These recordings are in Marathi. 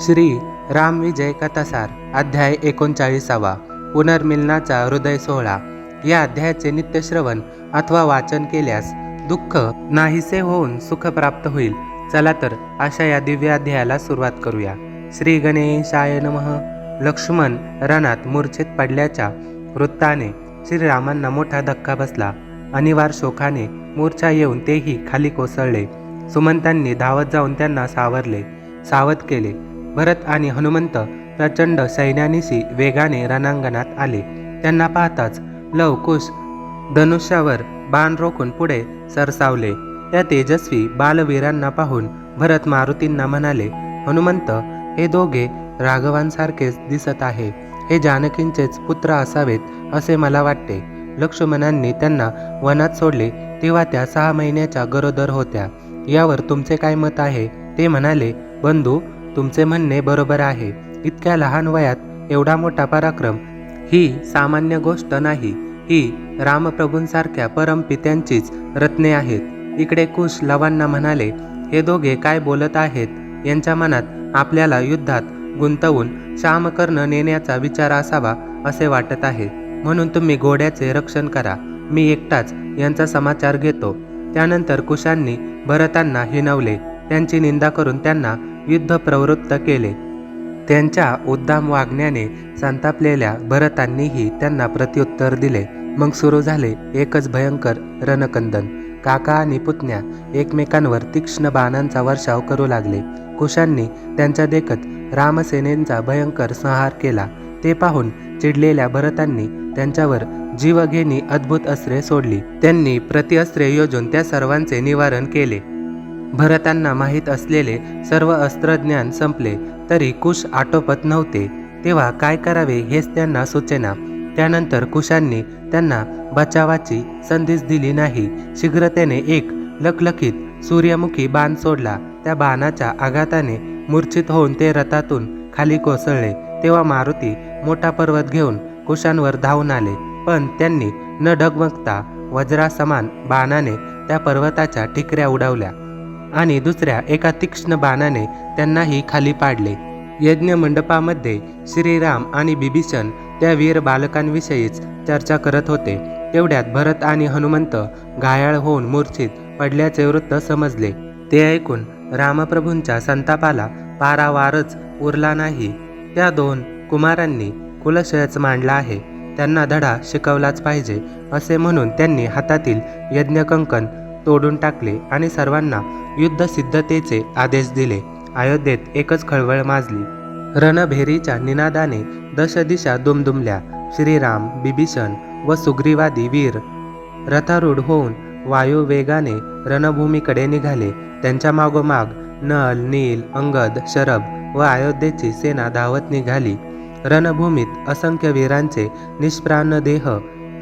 श्री राम विजय कथासार अध्याय 39 पुनर्मिलनाचा हृदय सोहळा। या अध्यायाचे नित्यश्रवण अथवा वाचन केल्यास दुःख नाहीसे होऊन सुख प्राप्त होईल। चला तर अशा या दिव्य अध्यायाला सुरुवात करूया। श्री गणेशाय नमः। लक्ष्मण रणात मूर्छित पडल्याच्या वृत्ताने श्रीरामांना मोठा धक्का बसला। अनिवार्य शोकाने मूर्छा येऊन तेही खाली कोसळले। सुमंतांनी धावत जाऊन त्यांना सावध केले। भरत आणि हनुमंत प्रचंड सैन्यानिशी वेगाने रणांगणात आले। त्यांना पाहताच लव कुश धनुष्यावर बाण रोखून पुढे सरसावले। त्या तेजस्वी बालवीरांना पाहून भरत मारुतींना म्हणाले, हनुमंत, हे दोघे राघवांसारखेच दिसत आहे। हे जानकींचेच पुत्र असावेत असे मला वाटते। लक्ष्मणांनी त्यांना वनात सोडले तेव्हा त्या 6 महिन्याच्या गरोदर होत्या। यावर तुमचे काय मत आहे? ते म्हणाले, बंधू, तुमचे म्हणणे बरोबर आहे। इतक्या लहान वयात एवढा मोठा पराक्रम ही सामान्य गोष्ट नाही। ही रामप्रभूंसारख्या परमपित्यांचीच रत्ने आहेत। इकडे कुश लवांना म्हणाले, हे दोघे काय बोलत आहेत? यांच्या मनात आपल्याला युद्धात गुंतवून शामकर्ण नेण्याचा विचार असावा असे वाटत आहे। म्हणून तुम्ही घोड्याचे रक्षण करा, मी एकटाच यांचा समाचार घेतो। त्यानंतर कुशांनी भरतांना हिणवले, त्यांची निंदा करून त्यांना युद्ध प्रवृत्त केले। त्यांच्या उद्दाम वागण्याने संतापलेल्या भरतांनीही त्यांना प्रत्युत्तर दिले। मग सुरू झाले एकच भयंकर रणकंदन। काका आणि पुतण्या एकमेकांवर तीक्ष्ण बाणांचा वर्षाव करू लागले। कुशांनी त्यांच्या देखत रामसेनेचा भयंकर संहार केला। ते पाहून चिडलेल्या भरतांनी त्यांच्यावर जीवघेणी अद्भुत अस्त्रे सोडली। त्यांनी प्रतिअस्त्रे योजून त्या सर्वांचे निवारण केले। भरतांना माहीत असलेले सर्व अस्त्रज्ञान संपले तरी कुश आटोपत नव्हते। तेव्हा काय करावे हेच त्यांना सुचेना। त्यानंतर कुशांनी त्यांना बचावाची संधीच दिली नाही। शीघ्रतेने एक लखलखीत सूर्यमुखी बाण सोडला। त्या बाणाच्या आघाताने मूर्छित होऊन ते रथातून खाली कोसळले। तेव्हा मारुती मोठा पर्वत घेऊन कुशांवर धावून आले, पण त्यांनी न डगमगता वज्रासमान बाणाने त्या पर्वताच्या ठिकऱ्या उडवल्या आणि दुसऱ्या एका तीक्ष्ण बाणाने त्यांनाही खाली पाडले। यज्ञ मंडपामध्ये श्रीराम आणि बिभीषण त्या वीर बालकांविषयीच चर्चा करत होते। तेवढ्यात भरत आणि हनुमंत घायाळ होऊन मूर्छित पडल्याचे वृत्त समजले। ते ऐकून रामप्रभूंच्या संतापाला पारावारच उरला नाही। त्या 2 कुमारांनी कुलक्षयच मांडला आहे, त्यांना धडा शिकवलाच पाहिजे असे म्हणून त्यांनी हातातील यज्ञकंकण तोडून टाकले आणि सर्वांना युद्धसिद्धतेचे आदेश दिले। अयोध्येत एकच खळबळ माजली। रणभेरीच्या निनादाने दशदिशा दुमदुमल्या। श्रीराम, बिभीषण व सुग्रीवादी वीर रथारूढ होऊन वायुवेगाने रणभूमीकडे निघाले। त्यांच्या मागोमाग नल, नील, अंगद, शरभ व अयोध्येची सेना धावत निघाली। रणभूमीत असंख्य वीरांचे निष्प्राण देह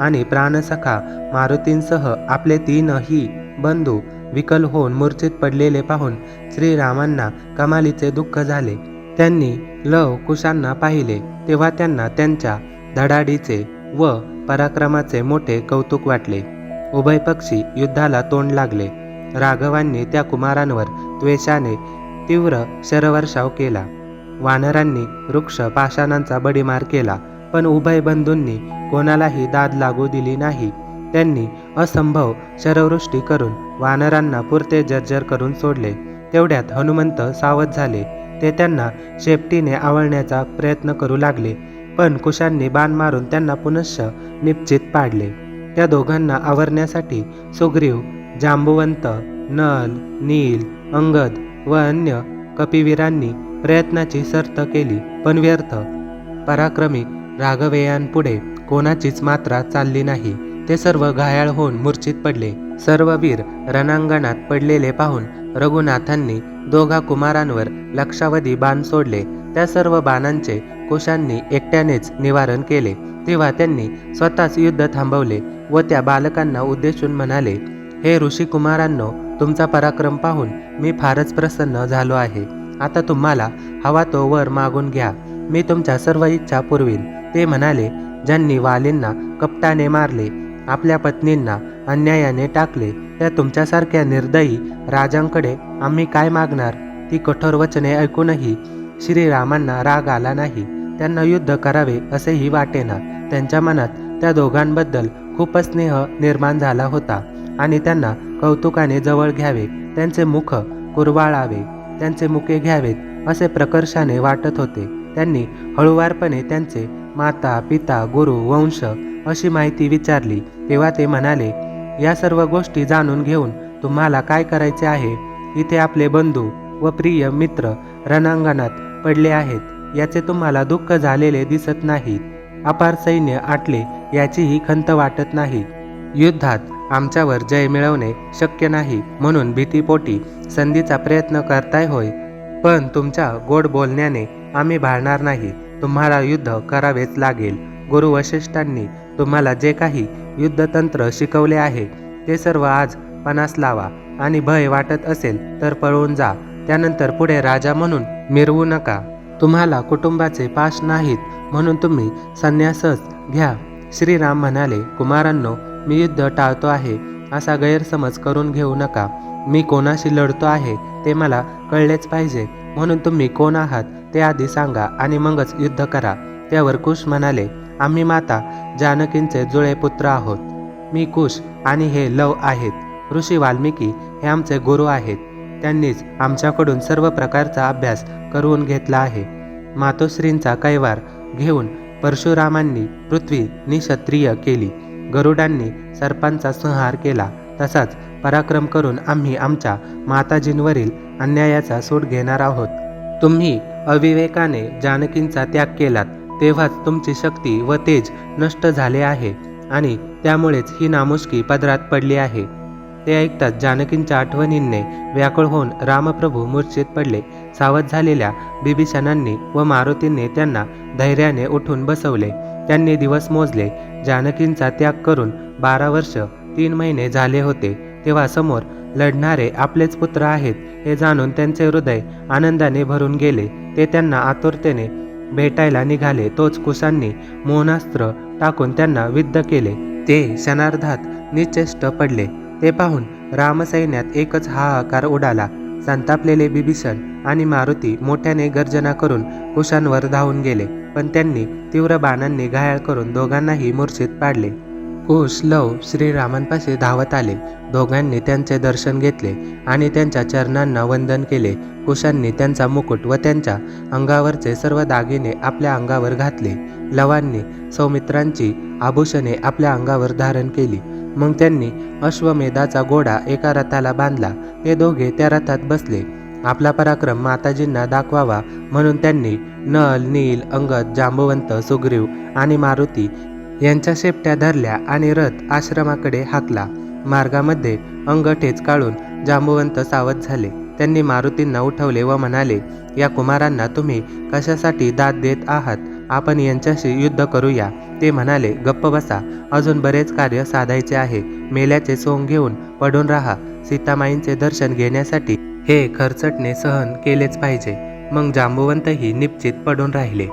आणि प्राणसखा मारुतींसह आपले 3ही बंधू विकल होऊन मूर्छित पडलेले पाहून श्रीरामांना कमालीचे दुःख झाले। त्यांनी लव कुशांना पाहिले तेव्हा त्यांना त्यांच्या धडाडीचे व पराक्रमाचे मोठे कौतुक वाटले। उभय पक्षी युद्धाला तोंड लागले। राघवांनी त्या कुमारांवर द्वेषाने तीव्र शरवर्षाव केला। वानरांनी वृक्ष पाषाणांचा बडीमार केला, पण उभय बंधूंनी कोणालाही दाद लागू दिली नाही। त्यांनी असंभव शरवृष्टी करून वानरांना पुरते जर्जर करून सोडले। तेवढ्यात हनुमंत सावध झाले। ते त्यांना शेपटीने आवळण्याचा प्रयत्न करू लागले, पण कुशांनी बाण मारून त्यांना पुनश्च निश्चित पाडले। त्या दोघांना आवरण्यासाठी सुग्रीव, जांबुवंत, नल, नील, अंगद व अन्य कपिवीरांनी प्रयत्नाची शर्त केली, पण व्यर्थ। पराक्रमी राघवेयांपुढे कोणाचीच मात्रा चालली नाही। ते सर्व घायाळ होऊन मूर्छित पडले। सर्व वीर रणांगणात पडलेले पाहून रघुनाथांनी 2 कुमारांवर लक्षावधी बाण सोडले। त्या सर्व बाणांचे कुशांनी एकट्यानेच निवारण केले। तेव्हा त्यांनी स्वतःच युद्ध थांबवले व त्या बालकांना उद्देशून म्हणाले, हे ऋषिकुमारांनो, तुमचा पराक्रम पाहून मी फारच प्रसन्न झालो आहे। आता तुम्हाला हवा तो वर मागून घ्या, मी तुमच्या सर्व इच्छा पुरवीन। ते म्हणाले, ज्यांनी वालींना कपटाने मारले, आपल्या पत्नींना अन्यायाने टाकले, त्या तुमच्यासारख्या निर्दयी राजांकडे आम्ही काय मागणार? ती कठोर वचने ऐकूनही श्रीरामांना राग आला नाही. त्यांना युद्ध करावे असेही वाटेना. त्यांच्या मनात त्या दोघांबद्दल खूपच स्नेह निर्माण झाला होता आणि त्यांना कौतुकाने जवळ घ्यावे, त्यांचे मुख कुरवाळावे, त्यांचे मुके घ्यावेत असे प्रकर्षाने वाटत होते. त्यांनी हळुवारपणे त्यांचे माता, पिता, गुरु, वंश अशी माहिती विचारली. तेव्हा ते म्हणाले, या सर्व गोष्टी जाणून घेऊन तुम्हाला काय करायचे आहे? इथे आपले बंधू व प्रिय मित्र रणांगणात पडले आहेत, याचे तुम्हाला दुःख झालेले दिसत नाहीत. अपार सैन्य आटले याचीही खंत वाटत नाही. युद्धात आमच्यावर जय मिळवणे शक्य नाही म्हणून भीतीपोटी संधीचा प्रयत्न करताय होय. पण तुमच्या गोड बोलण्याने आम्ही भाळणार नाही. तुम्हाला युद्ध करावेच लागेल. गुरु वशिष्ठांनी तुम्हाला जे काही युद्धतंत्र शिकवले आहे ते सर्व आज पणास लावा आणि भय वाटत असेल तर पळून जा. त्यानंतर पुढे राजा म्हणून मिरवू नका. तुम्हाला कुटुंबाचे पाश नाहीत म्हणून तुम्ही संन्यासच घ्या. श्रीराम म्हणाले, कुमारांनो, मी युद्ध टाळतो आहे असा गैरसमज करून घेऊ नका. मी कोणाशी लढतो आहे ते मला कळलेच पाहिजे. म्हणून तुम्ही कोण आहात ते आधी सांगा आणि मगच युद्ध करा. त्यावर कुश म्हणाले, आम्ही माता जानकींचे जुळे पुत्र आहोत. मी कुश आणि हे लव आहेत. ऋषी वाल्मिकी हे आमचे गुरु आहेत. त्यांनीच आमच्याकडून सर्व प्रकारचा अभ्यास करून घेतला आहे. मातोश्रींचा कैवार घेऊन परशुरामांनी पृथ्वी निक्षत्रिय केली. गरुडांनी सर्पांचा संहार केला. तसाच पराक्रम करून आम्ही आमच्या माताजींवरील अन्यायाचा सूड घेणार आहोत. तुम्ही अविवेकाने जानकींचा त्याग केलात तेव्हाच तुमची शक्ती व तेज नष्ट झाले आहे आणि त्यामुळेच ही नामुष्की पदरात पडली आहे. ते ऐकताच जानकींच्या आठवणींनी व्याकुळ होऊन रामप्रभू मूर्छित पडले. सावध झालेल्या बिभीषणांनी व मारुतींनी त्यांना धैर्याने उठून बसवले. त्यांनी दिवस मोजले. जानकींचा त्याग करून 12 वर्ष 3 महिने झाले होते. तेव्हा समोर लढणारे आपलेच पुत्र आहेत हे जाणून त्यांचे हृदय आनंदाने भरून गेले. ते त्यांना आतुरतेने भेटायला निघाले. तोच कुशांनी मोहनास्त्र टाकून त्यांना विद्ध केले. ते क्षणार्धात निश्चेष्ट पडले. ते पाहून रामसैन्यात एकच हाहाकार उडाला. संतापलेले बिभीषण आणि मारुती मोठ्याने गर्जना करून कुशांवर धावून गेले, पण त्यांनी तीव्र बाणांनी घायाळ करून दोघांनाही मूर्छित पाडले. कुश, लव श्रीरामांपाशी धावत आले. दोघांनी त्यांचे दर्शन घेतले आणि त्यांच्या चरणांना वंदन केले. कुशांनी त्यांचा मुकुट व त्यांच्या अंगावरचे सर्व दागिने आपल्या अंगावर घातले. लवांनी सौमित्रांची आभूषणे आपल्या अंगावर धारण केली. मग त्यांनी अश्वमेधाचा घोडा एका रथाला बांधला. ते दोघे त्या रथात बसले. आपला पराक्रम माताजींना दाखवावा म्हणून त्यांनी नल, नील, अंगद, जांबुवंत, सुग्रीव आणि मारुती यांच्या शेपट्या धरल्या आणि रथ आश्रमाकडे हाकला. मार्गामध्ये अंगठेच काढून जांबुवंत सावध झाले. त्यांनी मारुतींना उठवले व म्हणाले, या कुमारांना तुम्ही कशासाठी दाद देत आहात? आपण यांच्याशी युद्ध करूया. ते म्हणाले, गप्प बसा, अजून बरेच कार्य साधायचे आहे. मेल्याचे सोंग घेऊन पडून राहा. सीतामाईंचे दर्शन घेण्यासाठी हे खरचटणे सहन केलेच पाहिजे. मग जांबुवंतही निश्चित पडून राहिले.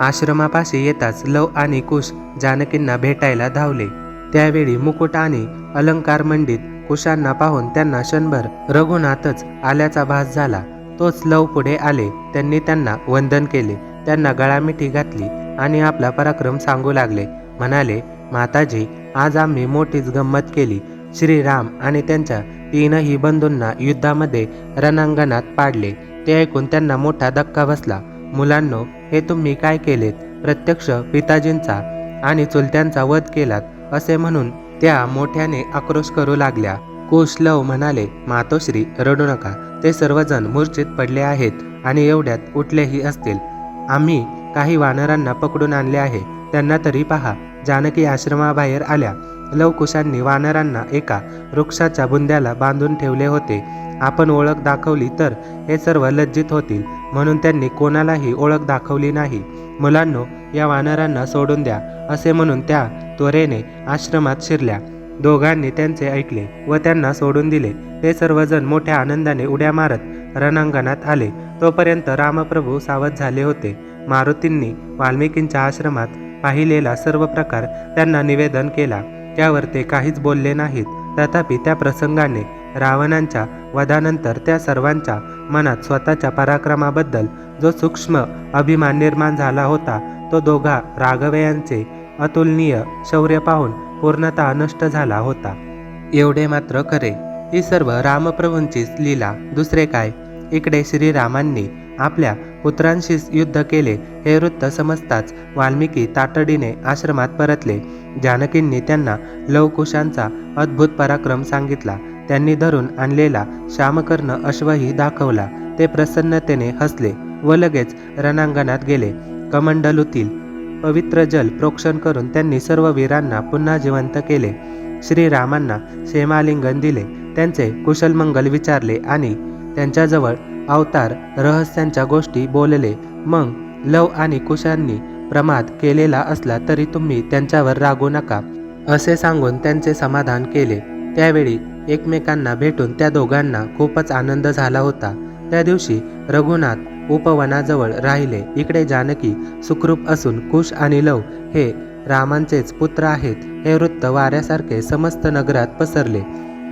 आश्रमापाशी येताच लव आणि कुश जानकींना भेटायला धावले. त्यावेळी मुकुट आणि अलंकार मंडित कुशांना पाहून त्यांना क्षणभर रघुनाथच आल्याचा भास झाला. तोच लव पुढे आले. त्यांनी त्यांना वंदन केले. त्यांना गळामिठी घातली आणि आपला पराक्रम सांगू लागले. म्हणाले, माताजी, आज आम्ही मोठीच गंमत केली. श्रीराम आणि त्यांच्या 3ही बंधूंना युद्धामध्ये रणांगणात पाडले. ते ऐकून त्यांना मोठा धक्का बसला. मुलांनो, हे तुम्ही काय केलेत? प्रत्यक्ष पिताजींचा आणि चुलत्यांचा वध केलात असे म्हणून त्या मोठ्याने आक्रोश करू लागल्या. कुश, लव म्हणाले, मातोश्री, रडू नका. ते सर्वजण मूर्छित पडले आहेत आणि एवढ्यात उठलेही असतील. आम्ही काही वानरांना पकडून आणले आहे. त्यांना तरी पहा. जानकी आश्रमाबाहेर आल्या. लवकुशांनी वानरांना एका वृक्षाच्या बुंद्याला बांधून ठेवले होते. आपण ओळख दाखवली तर हे सर्व लज्जित होतील म्हणून त्यांनी कोणालाही ओळख दाखवली नाही. मुलांनो, या वानरांना सोडून द्या असे म्हणून त्या त्वरेने आश्रमात शिरल्या. दोघांनी त्यांचे ऐकले व त्यांना सोडून दिले. ते सर्वजण मोठ्या आनंदाने उड्या मारत रणांगणात आले. तोपर्यंत रामप्रभू सावध झाले होते. मारुतींनी वाल्मिकींच्या आश्रमात पाहिलेला सर्व प्रकार त्यांना निवेदन केला. त्यावर ते काहीच बोलले नाहीत. तथापि त्या प्रसंगाने रावणांच्या वधानंतर त्या सर्वांच्या मनात स्वतःच्या पराक्रमाबद्दल जो सूक्ष्म अभिमान निर्माण झाला होता, तो दोघा राघवेयांचे अतुलनीय शौर्य पाहून पूर्णतः नष्ट झाला होता. एवढे मात्र खरे, ही सर्व रामप्रभूंचीच लीला, दुसरे काय. इकडे श्रीरामांनी आपल्या पुत्रांशीच युद्ध केले हे वृत्त समजताच वाल्मिकी तातडीने आश्रमात परतले. जानकींनी त्यांना लवकुशांचा अद्भुत पराक्रम सांगितला. त्यांनी धरून आणलेला श्यामकर्ण अश्वही दाखवला. ते प्रसन्नतेने हसले व लगेच रणांगणात गेले. कमंडलूतील पवित्र जल प्रोक्षण करून त्यांनी सर्व वीरांना पुन्हा जिवंत केले. श्रीरामांना क्षेमालिंगन दिले, त्यांचे कुशलमंगल विचारले आणि त्यांच्याजवळ अवतार रहस्यांच्या गोष्टी बोलले. मग लव आणि कुशांनी प्रमाद केलेला असला तरी तुम्ही त्यांच्यावर रागू नका, असे सांगून त्यांचे समाधान केले. त्यावेळी एकमेकांना भेटून त्या दोघांना खूपच आनंद झाला होता. त्या दिवशी रघुनाथ उपवनाजवळ राहिले. इकडे जानकी सुखरूप असून कुश आणि लव हे रामांचेच पुत्र आहेत हे वृत्त वाऱ्यासारखे समस्त नगरात पसरले.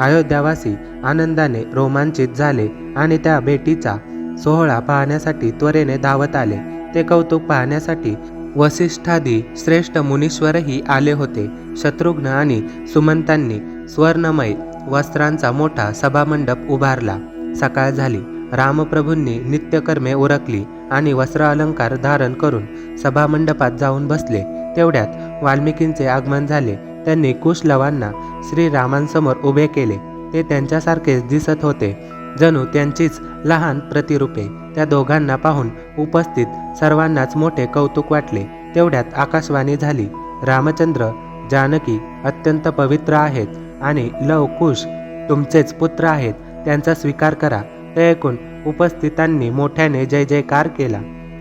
अयोध्यावासी आनंदाने रोमांचित झाले आणि त्या भेटीचा सोहळा पाहण्यासाठी त्वरेने धावत आले. ते कौतुक पाहण्यासाठी वसिष्ठादी श्रेष्ठ मुनीश्वरही आले होते. शत्रुघ्न आणि सुमंतांनी स्वर्णमय वस्त्रांचा मोठा सभामंडप उभारला. सकाळ झाली. रामप्रभूंनी नित्यकर्मे उरकली आणि वस्त्र अलंकार धारण करून सभामंडपात जाऊन बसले. तेवढ्यात वाल्मिकींचे आगमन झाले. त्यांनी कुशलवांना श्रीरामांसमोर उभे केले. ते त्यांच्यासारखेच दिसत होते, जणू त्यांचीच लहान प्रतिरूपे. त्या दोघांना पाहून उपस्थित सर्वांनाच मोठे कौतुक वाटले. तेवढ्यात आकाशवाणी झाली, रामचंद्र जानकी अत्यंत पवित्र आहेत आणि लव कुश तुमचेच पुत्र आहेत, त्यांचा स्वीकार करा. ते ऐकून उपस्थितांनी मोठ्याने जय जयकार केला.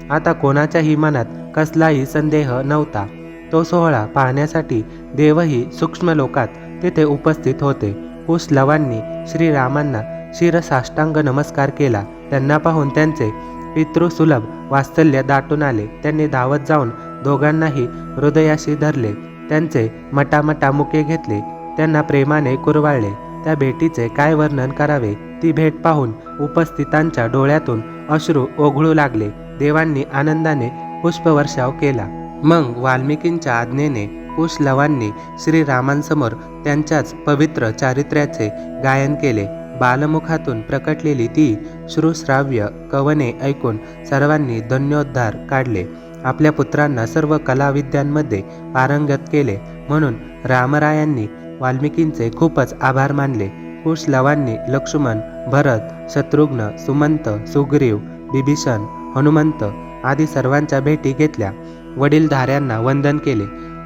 आता कोणाच्याही मनात कसलाही संदेह नव्हता. तो सोहळा पाहण्यासाठी देवही सूक्ष्म लोकात तेथे उपस्थित होते. कुशलवांनी श्रीरामांना शिरसाष्टांग नमस्कार केला. त्यांना पाहून त्यांचे पितृसुलभ वात्सल्य दाटून आले. त्यांनी धावत जाऊन दोघांनाही हृदयाशी धरले. त्यांचे मटामटा मुके घेतले. त्यांना प्रेमाने कुरवाळले. त्या भेटीचे काय वर्णन करावे. ती भेट पाहून उपस्थितांच्या डोळ्यातून अश्रू ओघळू लागले. देवांनी आनंदाने पुष्पवर्षाव केला. मग वाल्मिकींच्या आज्ञेने कुशलवांनी श्रीरामांसमोर त्यांच्याच पवित्र चारित्र्याचे गायन केले. बालमुखातून प्रकटलेली ती श्रुश्राव्य कवने ऐकून सर्वांनी धन्योद्धार काढले. आपल्या पुत्रांना सर्व कलाविद्यांमध्ये पारंगत केले म्हणून रामरायांनी वाल्मिकींचे खूपच आभार मानले. कुशलवांनी लक्ष्मण, भरत, शत्रुघ्न, सुमंत, सुग्रीव, बिभीषण, हनुमंत आदी सर्वांच्या भेटी घेतल्या. वडीलधाऱ्यांना वंदन केले.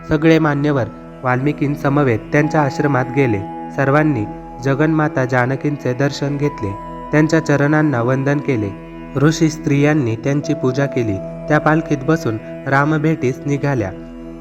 सगळे मान्यवर वाल्मिकींसमवेत त्यांच्या आश्रमात गेले. सर्वांनी जगन्माता जानकींचे दर्शन घेतले. त्यांच्या चरणांना वंदन केले. ऋषी स्त्रियांनी त्यांची पूजा केली. त्या पालखीत बसून रामभेटीस निघाल्या.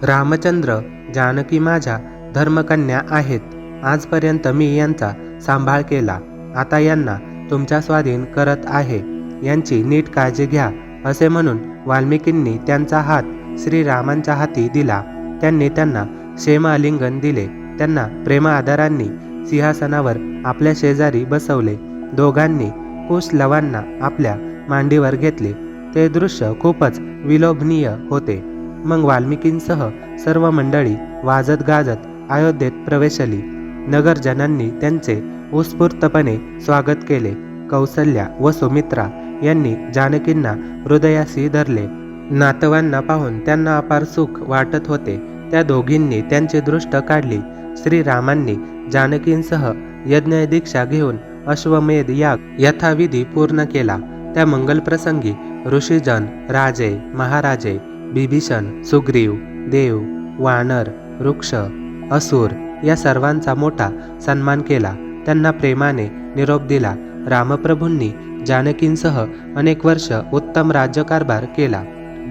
रामचंद्र जानकी माझ्या धर्मकन्या आहेत. आजपर्यंत मी यांचा सांभाळ केला. आता यांना तुमच्या स्वाधीन करत आहे. यांची नीट काळजी घ्या, असे म्हणून वाल्मिकींनी त्यांचा हात श्रीरामांच्या हाती दिला. त्यांनी त्यांना क्षेमालिंगन दिले. त्यांना प्रेम आदरांनी सिंहासनावर आपल्या शेजारी बसवले. दोघांनी कुशलवांना आपल्या मांडीवर घेतले. ते दृश्य खूपच विलोभनीय होते. मग वाल्मिकींसह सर्व मंडळी वाजत गाजत अयोध्येत प्रवेशली. नगरजनांनी त्यांचे उत्स्फूर्तपणे स्वागत केले. कौसल्या व सुमित्रा यांनी जानकींना हृदयाशी धरले. नातवांना पाहून त्यांना अपार सुख वाटत होते. त्या दोघींनी त्यांची दृष्ट काढली. श्रीरामांनी जानकींसह यज्ञदीक्षा घेऊन अश्वमेध याग यथाविधी पूर्ण केला. त्या मंगलप्रसंगी ऋषीजन, राजे, महाराजे, बिभीषण, सुग्रीव, देव, वानर, वृक्ष, असुर या सर्वांचा मोठा सन्मान केला. त्यांना प्रेमाने निरोप दिला. रामप्रभूंनी जानकींसह अनेक वर्ष उत्तम राज्यकारभार केला.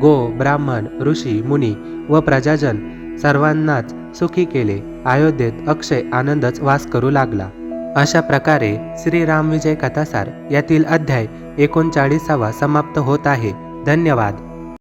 गो, ब्राह्मण, ऋषी, मुनी व प्रजाजन सर्वांनाच सुखी केले. अयोध्येत अक्षय आनंदच वास करू लागला. अशा प्रकारे श्रीराम विजय कथासार यातील अध्याय 39 समाप्त होत आहे. धन्यवाद.